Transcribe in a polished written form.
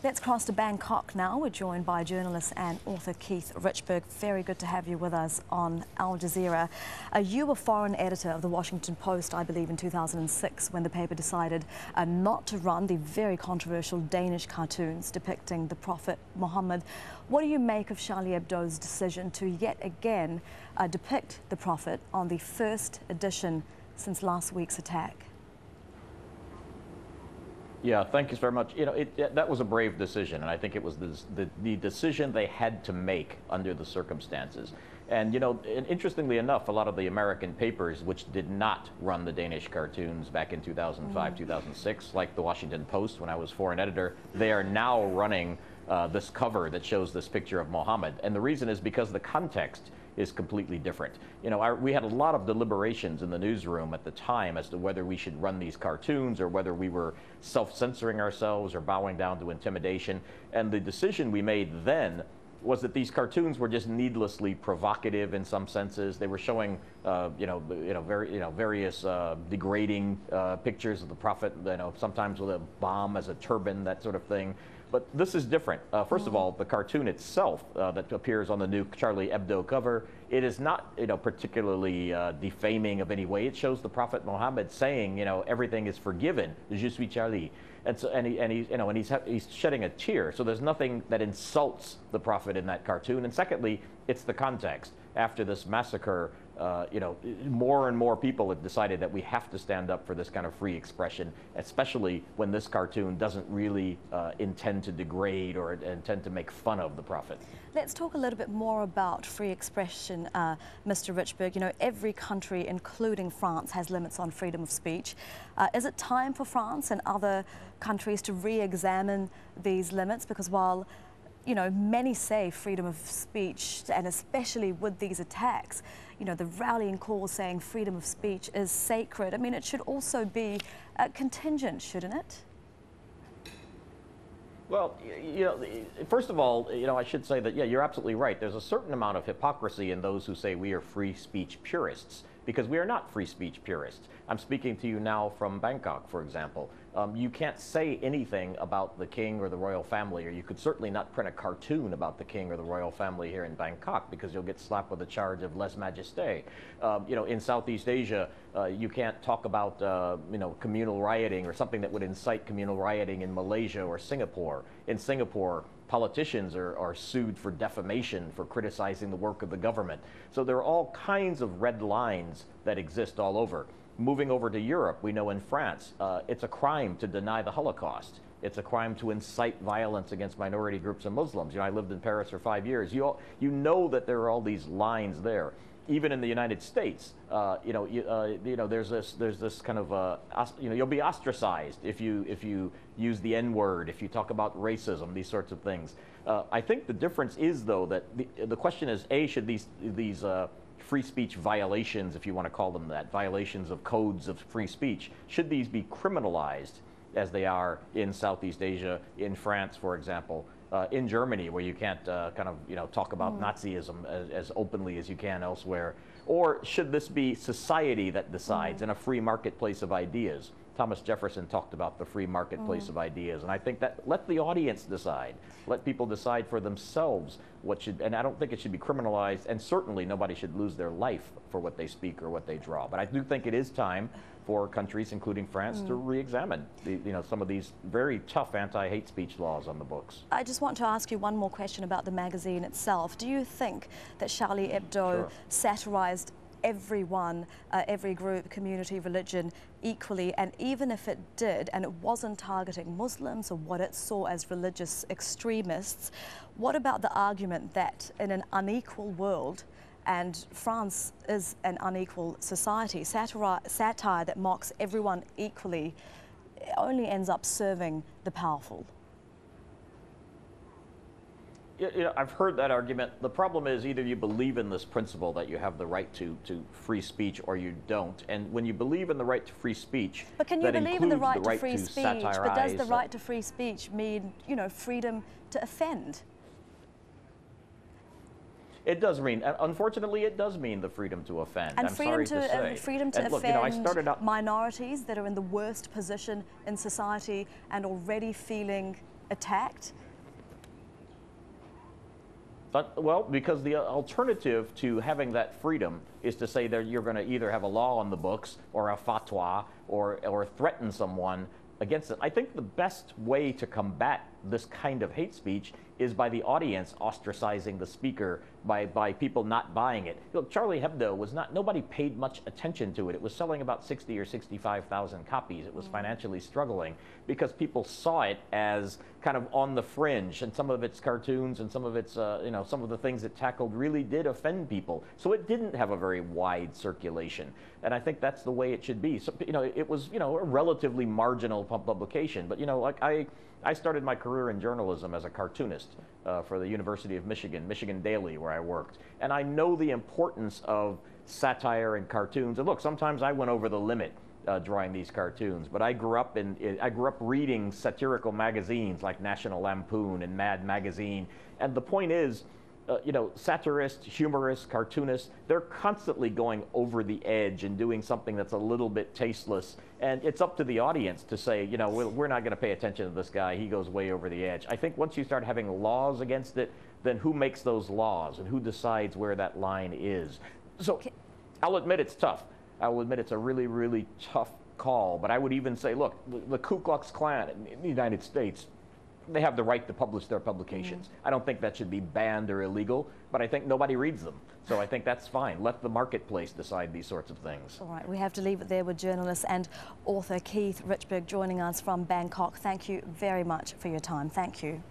Let's cross to Bangkok now. We're joined by journalist and author Keith Richburg. Very good to have you with us on Al Jazeera. You were foreign editor of the Washington Post, I believe, in 2006 when the paper decided not to run the very controversial Danish cartoons depicting the Prophet Muhammad. What do you make of Charlie Hebdo's decision to yet again depict the Prophet on the first edition since last week's attack? Yeah, thank you very much. You know, that was a brave decision, and I think it was the decision they had to make under the circumstances. And, you know, interestingly enough, a lot of the American papers, which did not run the Danish cartoons back in 2005, 2006, like the Washington Post when I was foreign editor, they are now running this cover that shows this picture of Muhammad. And the reason is because the context is completely different. You know, we had a lot of deliberations in the newsroom at the time as to whether we should run these cartoons or whether we were self-censoring ourselves or bowing down to intimidation. And the decision we made then was that these cartoons were just needlessly provocative in some senses. They were showing, various degrading pictures of the Prophet, sometimes with a bomb as a turban, that sort of thing. But this is different. First of all, the cartoon itself that appears on the new Charlie Hebdo cover, it is not, particularly defaming of any way. It shows the Prophet Muhammad saying, everything is forgiven. Je suis Charlie. And so, he's shedding a tear. So there's nothing that insults the Prophet in that cartoon. And secondly, it's the context. After this massacre, more and more people have decided that we have to stand up for this kind of free expression, especially when this cartoon doesn't really intend to degrade or intend to make fun of the Prophet. Let's talk a little bit more about free expression, Mr. Richburg. You know, every country, including France, has limits on freedom of speech. Is it time for France and other countries to re-examine these limits? Because while many say freedom of speech, and especially with these attacks, the rallying call saying freedom of speech is sacred. I mean, it should also be contingent, shouldn't it? Well, first of all, I should say that, yeah, you're absolutely right. There's a certain amount of hypocrisy in those who say we are free speech purists, because we are not free speech purists. I'm speaking to you now from Bangkok, for example. You can't say anything about the king or the royal family, or you could certainly not print a cartoon about the king or the royal family here in Bangkok, because you'll get slapped with a charge of lèse-majesté. In Southeast Asia, you can't talk about, communal rioting or something that would incite communal rioting in Malaysia or Singapore. In Singapore, politicians are sued for defamation for criticizing the work of the government. So there are all kinds of red lines that exist all over. Moving over to Europe, we know in France, it's a crime to deny the Holocaust. It's a crime to incite violence against minority groups and Muslims. I lived in Paris for 5 years. You know that there are all these lines there. Even in the United States, there's this kind of, you'll be ostracized if you use the N-word, if you talk about racism, these sorts of things. I think the difference is, though, that the question is, A, should these free speech violations, if you want to call them that, violations of codes of free speech, should these be criminalized as they are in Southeast Asia, in France, for example, in Germany, where you can't talk about Nazism as openly as you can elsewhere? Or should this be society that decides in a free marketplace of ideas? Thomas Jefferson talked about the free marketplace of ideas, and I think that let the audience decide. Let people decide for themselves what should, and I don't think it should be criminalized, and certainly nobody should lose their life for what they speak or what they draw. But I do think it is time for countries, including France, to re-examine some of these very tough anti-hate speech laws on the books. I just want to ask you one more question about the magazine itself. Do you think that Charlie Hebdo satirized everyone, every group, community, religion equally? And even if it did, and it wasn't targeting Muslims or what it saw as religious extremists, what about the argument that in an unequal world, and France is an unequal society, satire that mocks everyone equally only ends up serving the powerful? I've heard that argument. The problem is either you believe in this principle that you have the right to free speech or you don't. And when you believe in the right to free speech, but can you believe in the right to free speech? But does the right to free speech mean, freedom to offend? It does mean, unfortunately, it does mean the freedom to offend. And I'm sorry to say. Freedom to offend minorities that are in the worst position in society and already feeling attacked? Well, because the alternative to having that freedom is to say that you're going to either have a law on the books or a fatwa or threaten someone against it. I think the best way to combat this kind of hate speech is by the audience ostracizing the speaker, by people not buying it. Look, Charlie Hebdo was not, nobody paid much attention to it. It was selling about 60 or 65,000 copies. It was financially struggling because people saw it as kind of on the fringe, and some of its cartoons and some of its, you know, some of the things it tackled really did offend people. So it didn't have a very wide circulation. And I think that's the way it should be. So, you know, it was, you know, a relatively marginal publication, but, you know, like I started my career in journalism as a cartoonist for the University of Michigan, Michigan Daily, where I worked. And I know the importance of satire and cartoons. And look, sometimes I went over the limit drawing these cartoons, but I grew up reading satirical magazines like National Lampoon and Mad Magazine. And the point is, you know, satirists, humorists, cartoonists, they're constantly going over the edge and doing something that's a little bit tasteless. And it's up to the audience to say, you know, we're not going to pay attention to this guy. He goes way over the edge. I think once you start having laws against it, then who makes those laws and who decides where that line is? So I'll admit it's tough. I will admit it's a really, really tough call. But I would even say, look, the Ku Klux Klan in the United States, they have the right to publish their publications. I don't think that should be banned or illegal, but I think nobody reads them. So I think that's fine. Let the marketplace decide these sorts of things. All right, we have to leave it there with journalist and author Keith Richburg joining us from Bangkok. Thank you very much for your time. Thank you.